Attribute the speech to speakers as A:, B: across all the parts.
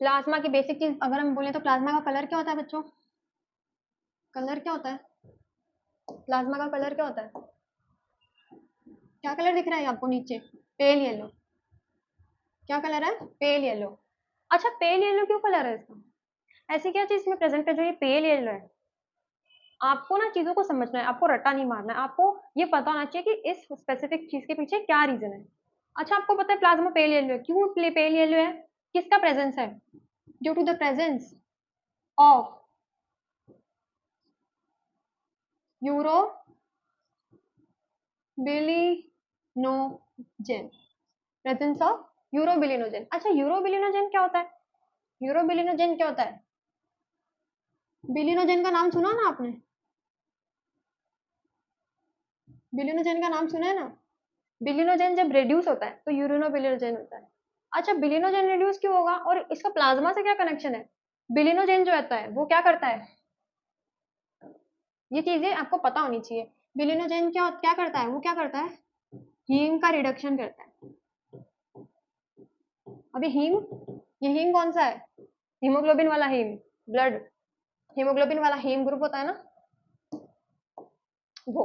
A: Plasma की basic चीज अगर हम बोले तो प्लाज्मा का कलर क्या होता है बच्चों? कलर क्या होता है? प्लाज्मा का कलर क्या होता है? क्या कलर दिख रहा है आपको नीचे? Pale yellow. क्या कलर है? Pale yellow. अच्छा, पेल येलो क्यों कलर है इसका? ऐसी क्या चीज इसमें प्रेजेंट है जो ये पेल येलो है? आपको ना चीजों को समझना है, आपको रट्टा नहीं मारना है, आपको ये पता होना चाहिए कि इस स्पेसिफिक चीज के पीछे क्या रीजन है। अच्छा, आपको पता है प्लाज्मा पेल येलो है, क्यों पेल येलो है? किसका प्रेजेंस है? Due to the presence of urobilinogen. Presence of urobilinogen. अच्छा, यूरोबिलिनोजेन क्या होता है? यूरोबिलिनोजेन क्या होता है? बिलिनोजेन का नाम सुना ना आपने? बिलिनोजेन का नाम सुना है ना? बिलिनोजेन जब रिड्यूस होता है तो यूरिनोबिलिनोजेन होता है। अच्छा, बिलिनोजेन रिड्यूस क्यों होगा और इसका प्लाज्मा से क्या कनेक्शन है? बिलिनोजेन जो रहता है वो क्या करता है? ये चीजें आपको पता होनी चाहिए। बिलिनोजेन क्या क्या करता है? वो क्या करता है? हीम का रिडक्शन करता है। अभी हीम, ये हीम कौन सा है? हीमोग्लोबिन वाला हीम, ब्लड हीमोग्लोबिन वाला हीम ग्रुप होता है ना, वो।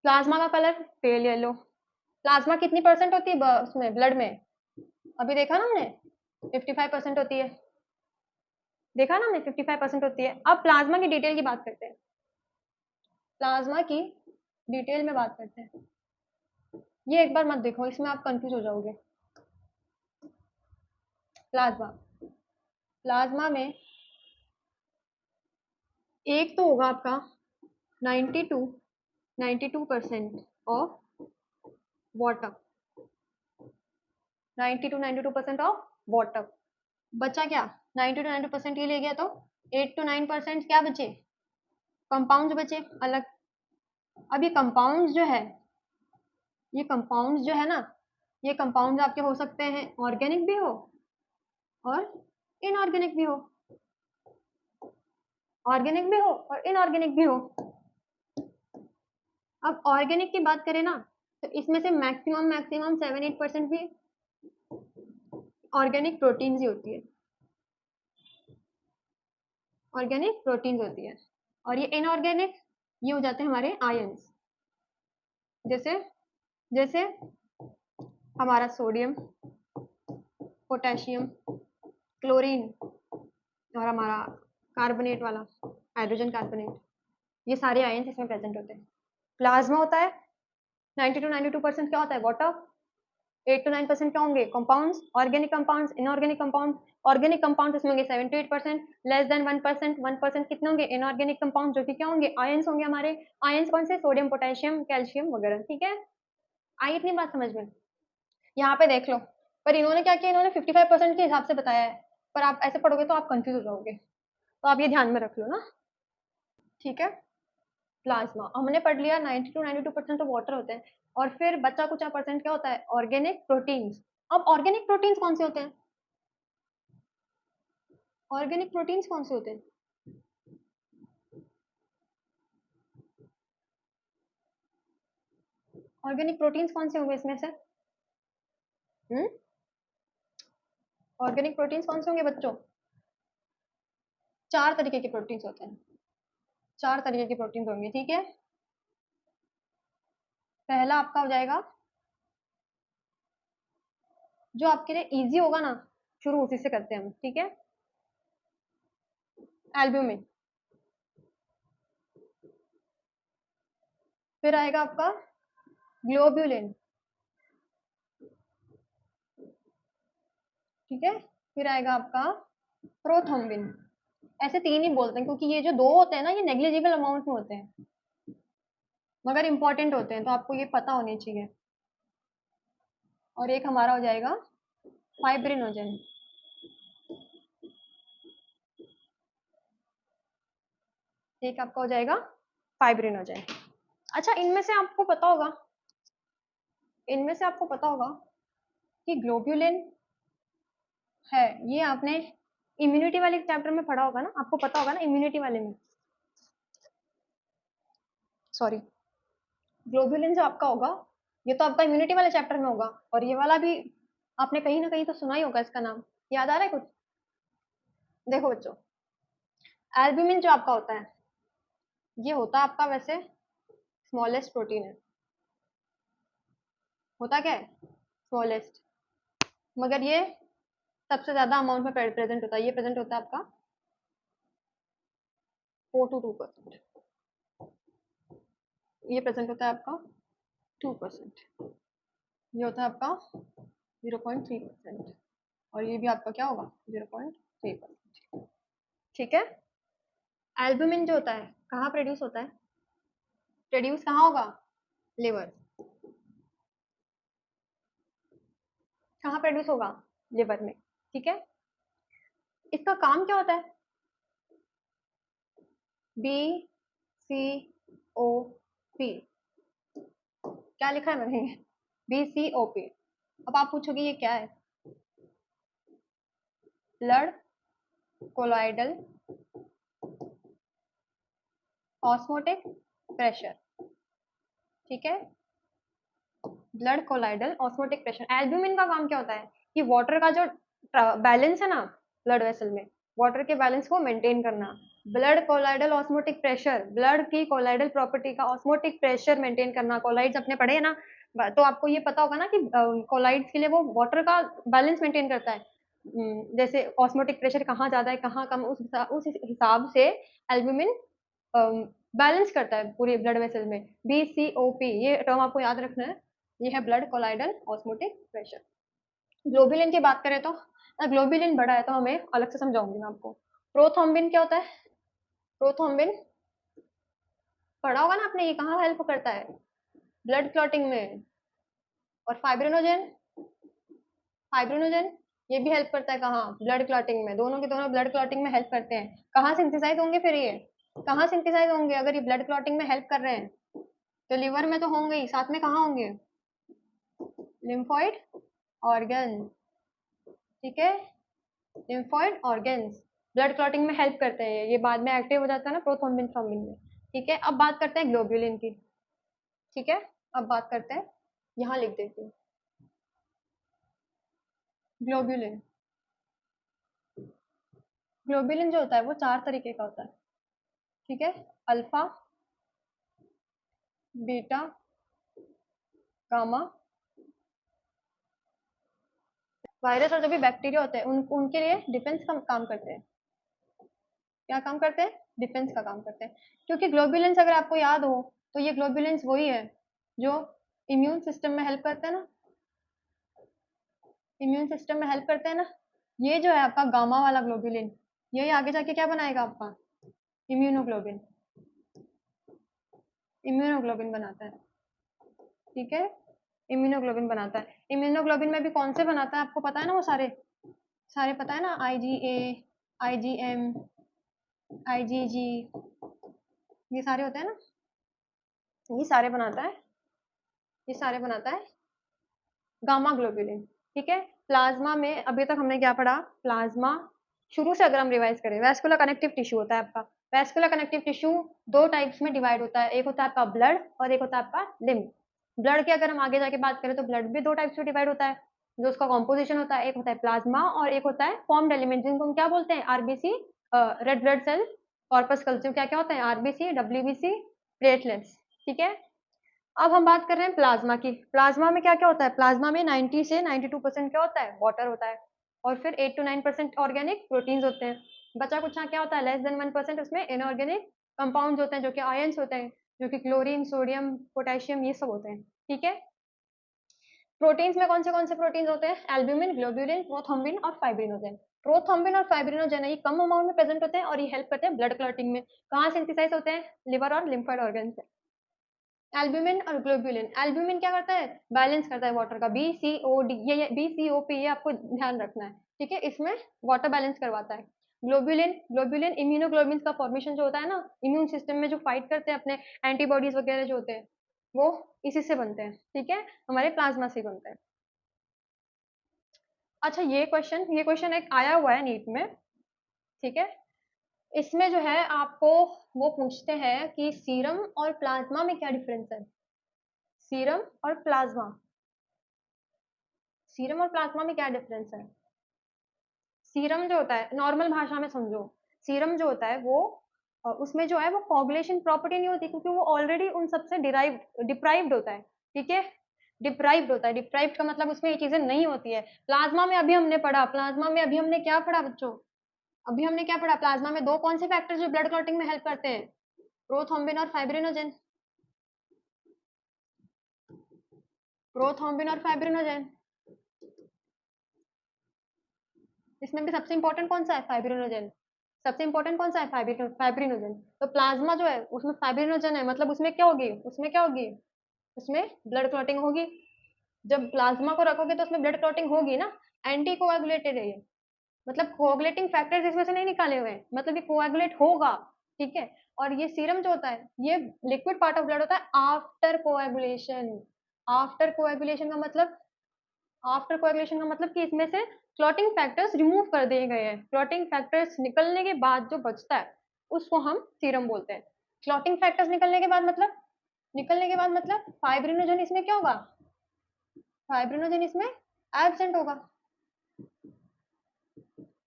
A: प्लाज्मा का कलर पेल येलो। प्लाज्मा कितनी परसेंट होती है उसमें ब्लड में? अभी देखा ना हमने, 55% होती है। देखा ना हमने, 55% होती है। अब प्लाज्मा की डिटेल की बात करते हैं। प्लाज्मा की डिटेल में बात करते हैं। ये एक बार मत देखो, इसमें आप कंफ्यूज हो जाओगे। प्लाज्मा, प्लाज्मा में एक तो होगा आपका 92% ऑफ वाटर। 92% of water. बचा क्या? 90 to 90% ये ले गया तो 8 to 9% क्या बचे? कंपाउंड्स बचे अलग। अब ये कंपाउंड्स जो है, ये कंपाउंड्स जो है ना, ये कंपाउंड्स आपके हो सकते हैं ऑर्गेनिक भी हो और इनऑर्गेनिक भी हो। ऑर्गेनिक भी हो और इनऑर्गेनिक भी हो। अब ऑर्गेनिक की बात करें ना, तो इसमें से मैक्सिमम मैक्सिमम 7-8% भी ऑर्गेनिक प्रोटीन्स ही होती है। ऑर्गेनिक प्रोटीन्स होती है। और ये इनऑर्गेनिक, ये हो जाते हैं हमारे आयंस। जैसे जैसे हमारा सोडियम, पोटेशियम, क्लोरीन और हमारा कार्बोनेट वाला हाइड्रोजन कार्बोनेट, ये सारे आयंस इसमें प्रेजेंट होते हैं। प्लाज्मा होता है 90 to 92% क्या होता है? वाटर। 8 to 9% क्या होंगे? Compounds, organic compounds, inorganic compound. Organic compound इसमें होंगे 7 to 8%, लेस देन 1%। 1% कितने होंगे? इनऑर्गेनिक कंपाउंड, जो कि क्या होंगे? आयंस होंगे हमारे। आयंस कौन से? सोडियम, पोटेशियम, कैल्शियम वगैरह। ठीक है, आई इतनी बात समझ में? यहाँ पे देख लो, पर इन्होंने क्या किया, इन्होंने 55% के हिसाब से बताया है, पर आप ऐसे पढ़ोगे तो आप कंफ्यूज हो जाओगे, तो आप ये ध्यान में रख लो ना। ठीक है, प्लाज्मा हमने पढ़ लिया 90 to 92% तो वाटर होते हैं, और फिर बचा कुछ परसेंट क्या होता है? Organic proteins. अब ऑर्गेनिक प्रोटीन्स कौन से होते हैं? ऑर्गेनिक प्रोटीन्स कौन से होते हैं? ऑर्गेनिक प्रोटीन्स कौन से होंगे इसमें से? ऑर्गेनिक प्रोटीन्स कौन से होंगे बच्चों? 4 तरीके के प्रोटीन्स होते हैं। 4 तरीके के प्रोटीन्स होंगे, ठीक है। पहला आपका हो जाएगा, जो आपके लिए इजी होगा ना, शुरू उसी से करते हैं हम, ठीक है। एल्ब्यूमिन। फिर आएगा आपका ग्लोब्यूलिन, ठीक है। फिर आएगा आपका प्रोथ्रोम्बिन। ऐसे 3 ही बोलते हैं, क्योंकि ये जो 2 होते हैं ना, ये नेग्लिजिबल अमाउंट में होते हैं, मगर इंपॉर्टेंट होते हैं, तो आपको ये पता होने चाहिए। और एक हमारा हो जाएगा फाइब्रिनोजन। एक आपका हो जाएगा फाइब्रिनोजन। अच्छा, इनमें से आपको पता होगा कि ग्लोब्यूलिन है, ये आपने इम्यूनिटी वाले चैप्टर में पढ़ा होगा ना, आपको पता होगा ना इम्यूनिटी वाले में। सॉरी, ग्लोब्यूलिन जो आपका होगा, ये तो आपका इम्यूनिटी वाले चैप्टर में होगा, और ये वाला भी आपने कहीं ना कहीं तो सुना ही होगा इसका नाम। याद आ रहा है कुछ? देखो बच्चों, एल्ब्यूमिन जो आपका होता है, ये होता है आपका वैसे स्मॉलेस्ट प्रोटीन है। होता क्या है? स्मॉलेस्ट। मगर ये सबसे ज्यादा अमाउंट में प्रेजेंट होता है। ये प्रेजेंट होता है आपका 4 to 2%। ये प्रेजेंट होता है आपका 2%। ये होता है आपका 0.3%। और ये भी आपका क्या होगा? 0.3%। ठीक है। एल्ब्यूमिन जो होता है कहाँ प्रोड्यूस होता है? प्रोड्यूस कहाँ होगा? लिवर। कहाँ प्रोड्यूस होगा? लिवर में। ठीक है। इसका काम क्या होता है? B C O P. क्या लिखा है मैंने? B C O P. अब आप पूछोगे ये क्या है? Blood colloidal osmotic pressure. ठीक है। Blood colloidal osmotic pressure. Albumin का काम क्या होता है कि वाटर का जो बैलेंस है ना ब्लड वेसल में, वाटर के बैलेंस को मेंटेन करना। Blood colloidal osmotic pressure, blood की कोलाइडल प्रॉपर्टी का ऑस्मोटिक प्रेशर मेंटेन करना। कोलाइड्स अपने पढ़े हैं ना, तो आपको ये पता होगा ना कि कोलाइड्स के लिए वो वाटर का बैलेंस मेंटेन करता है। जैसे ऑस्मोटिक प्रेशर कहाँ ज्यादा है कहाँ कम, उस हिसाब से एल्ब्यूमिन बैलेंस करता है पूरे ब्लड वेसल में। BCOP ये टर्म आपको याद रखना है। ये है blood colloidal osmotic pressure. Globulin की बात करें तो ग्लोबुलिन बड़ा है तो हमें अलग से समझाऊंगी मैं आपको। प्रोथ्रोम्बिन क्या होता है? प्रोथ्रोम्बिन पढ़ा होगा ना आपने, ये कहाँ हेल्प करता है? ब्लड क्लॉटिंग में। और फाइब्रिनोजेन, फाइब्रिनोजेन ये भी हेल्प करता है कहाँ? ब्लड क्लॉटिंग में। दोनों के दोनों ब्लड क्लॉटिंग में हेल्प करते हैं। कहाँ सिंथेसाइज होंगे फिर ये? कहाँ सिंथेसाइज होंगे अगर ये ब्लड क्लॉटिंग में हेल्प कर रहे हैं? तो लिवर में तो होंगे ही, साथ में कहाँ होंगे? Lymphoid organ. ठीक है। लिम्फोइड ऑर्गन्स ब्लड क्लॉटिंग में हेल्प करते हैं। ये बाद में एक्टिव हो जाता है ना प्रोथ्रोम्बिन थ्रोम्बिन में। ठीक है। अब बात करते हैं ग्लोबुलिन की। ठीक है। अब बात करते हैं, यहाँ लिख देती हूँ ग्लोबुलिन। ग्लोबुलिन जो होता है वो 4 तरीके का होता है। ठीक है। Alpha, beta, gamma. वायरस और जो भी बैक्टीरिया होते हैं उनके लिए डिफेंस का काम करते हैं। क्या काम करते हैं? डिफेंस का काम करते हैं। क्योंकि ग्लोबुलेंस अगर आपको याद हो तो ये ग्लोबुलेंस वही है जो इम्यून सिस्टम में हेल्प करते हैं ना, इम्यून सिस्टम में हेल्प करते हैं ना। ये जो है आपका गामा वाला ग्लोबुलिन, यही आगे जाके क्या बनाएगा आपका? इम्यूनोग्लोबिन। इम्यूनोग्लोबिन बनाता है। ठीक है। इम्यूनोग्लोबिन बनाता है। इम्यूनोग्लोबिन में भी कौन से बनाता है आपको पता है ना? वो सारे सारे पता है ना, IgA, IgM, IgG, ये सारे होते हैं ना, ये सारे बनाता है। ये सारे बनाता है गामा ग्लोबुलिन। ठीक है। प्लाज्मा में अभी तक हमने क्या पढ़ा? प्लाज्मा शुरू से अगर हम रिवाइज करें, वैस्कुलर कनेक्टिव टिश्यू होता है आपका। वैस्कुलर कनेक्टिव टिश्यू 2 टाइप्स में डिवाइड होता है, एक होता है आपका ब्लड और एक होता है आपका लिम्फ। ब्लड की अगर हम आगे जाके बात करें तो ब्लड भी 2 टाइप्स में डिवाइड होता है, जो उसका कॉम्पोजिशन होता है। एक होता है प्लाज्मा और एक होता है फॉर्म्ड एलिमेंट, जिनको हम क्या बोलते हैं? RBC, red blood cell, corpuscle. क्या क्या होता है? RBC, WBC, platelets. ठीक है। अब हम बात कर रहे हैं प्लाज्मा की। प्लाज्मा में क्या क्या होता है? प्लाज्मा में 90 से 92% क्या होता है? वाटर होता है। और फिर 8 to 9% ऑर्गेनिक प्रोटीन्स होते हैं। बचा कुछ क्या होता है? लेस देन 1% उसमें इनऑर्गेनिक कंपाउंड्स होते हैं, जो कि आयंस होते हैं, जो कि क्लोरीन, सोडियम, पोटेशियम, ये सब होते हैं। ठीक है। प्रोटीन्स में कौन से प्रोटीन्स होते हैं? एल्ब्यूमिन, ग्लोबुलिन, प्रोथ्रोम्बिन और फाइब्रिनोजेन। प्रोथ्रोम्बिन और फाइब्रिनोजेन ये कम अमाउंट में प्रेजेंट होते हैं और ये हेल्प करते हैं ब्लड क्लॉटिंग में। कहाँ सिंथेसाइज होते हैं? लिवर और लिम्फोइड ऑर्गन से। एल्ब्यूमिन और ग्लोबुलिन। एल्ब्यूमिन क्या करता है? बैलेंस करता है वाटर का। BCOD, ये BCOP, ये आपको ध्यान रखना है। ठीक है। इसमें वाटर बैलेंस करवाता है। ग्लोबुलिन, ग्लोबुलिन इम्यूनोग्लोबिन का फॉर्मेशन जो होता है ना, इम्यून सिस्टम में जो फाइट करते हैं अपने एंटीबॉडीज वगैरह जो होते हैं, वो इसी से बनते हैं। ठीक है। हमारे प्लाज्मा से बनते हैं। अच्छा, ये क्वेश्चन एक आया हुआ है नीट में। ठीक है। इसमें जो है आपको वो पूछते हैं कि सीरम और प्लाज्मा में क्या डिफरेंस है? सीरम और प्लाज्मा, सीरम और प्लाज्मा में क्या डिफरेंस है? सीरम जो होता है, नॉर्मल भाषा में समझो, सीरम जो होता है वो उसमें जो है वो कोगुलेशन प्रॉपर्टी नहीं होती, क्योंकि वो ऑलरेडी उन सबसे डिप्राइव्ड होता है, ठीक है। डिप्राइव्ड होता है, डिप्राइव्ड का मतलब उसमें ये चीजें नहीं होती है। प्लाज्मा में अभी हमने पढ़ा, प्लाज्मा में अभी हमने क्या पढ़ा बच्चों, अभी हमने क्या पढ़ा, प्लाज्मा में दो कौन से फैक्टर्स जो ब्लड क्लॉटिंग में हेल्प करते हैं, प्रोथ्रोम्बिन और फाइब्रिनोजेन। प्रोथ्रोम्बिन और फाइब्रिनोजेन, इसमें भी सबसे इंपॉर्टेंट कौन सा है, फाइब्रिनोजेन। सबसे इंपॉर्टेंट कौन सा है, फाइब्रिनोजेन। तो प्लाज्मा जो है उसमें फाइब्रिनोजेन है, मतलब उसमें क्या होगी, उसमें क्या होगी, उसमें ब्लड क्लॉटिंग होगी। जब प्लाज्मा को रखोगे तो उसमें ब्लड क्लॉटिंग होगी ना, एंटी कोएगुलेटेड है ये, मतलब कोएगुलेटिंग फैक्टर्स इसमें से नहीं निकाले हुए हैं, मतलब ये कोएगुलेट होगा, ठीक है। और ये सीरम जो होता है ये लिक्विड पार्ट ऑफ ब्लड होता है आफ्टर कोएगुलेशन। आफ्टर कोएगुलेशन का मतलब, आफ्टर कोएगुलेशन का मतलब कि इसमें से क्लॉटिंग फैक्टर्स रिमूव कर दिए गए हैं, क्लॉटिंग फैक्टर्स निकलने के बाद जो बचता है उसको हम सीरम बोलते हैं। क्लॉटिंग फैक्टर्स निकलने के बाद मतलब, निकलने के बाद मतलब फाइब्रिनोजन इसमें क्या होगा, फाइब्रिनोजन इसमें एब्सेंट होगा,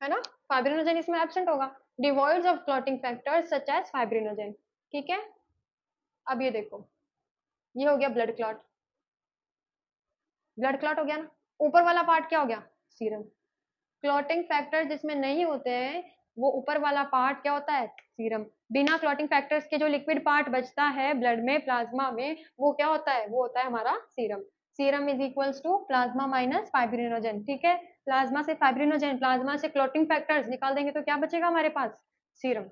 A: है ना, फाइब्रिनोजन इसमें एब्सेंट होगा, devoid of clotting factors such as fibrinogen, ठीक है। अब ये देखो, ये हो गया ब्लड क्लॉट, ब्लड क्लॉट हो गया ना, ऊपर वाला पार्ट क्या हो गया, सीरम। क्लॉटिंग फैक्टर जिसमें नहीं होते हैं वो ऊपर वाला पार्ट क्या होता है, सीरम। बिना क्लॉटिंग फैक्टर्स के जो लिक्विड पार्ट बचता है ब्लड में, प्लाज्मा में, वो क्या होता है, वो होता है हमारा serum. Serum is equals to plasma minus fibrinogen, ठीक है। प्लाज्मा से फाइब्रिनोजन, प्लाज्मा से क्लॉटिंग फैक्टर्स निकाल देंगे तो क्या बचेगा हमारे पास, सीरम।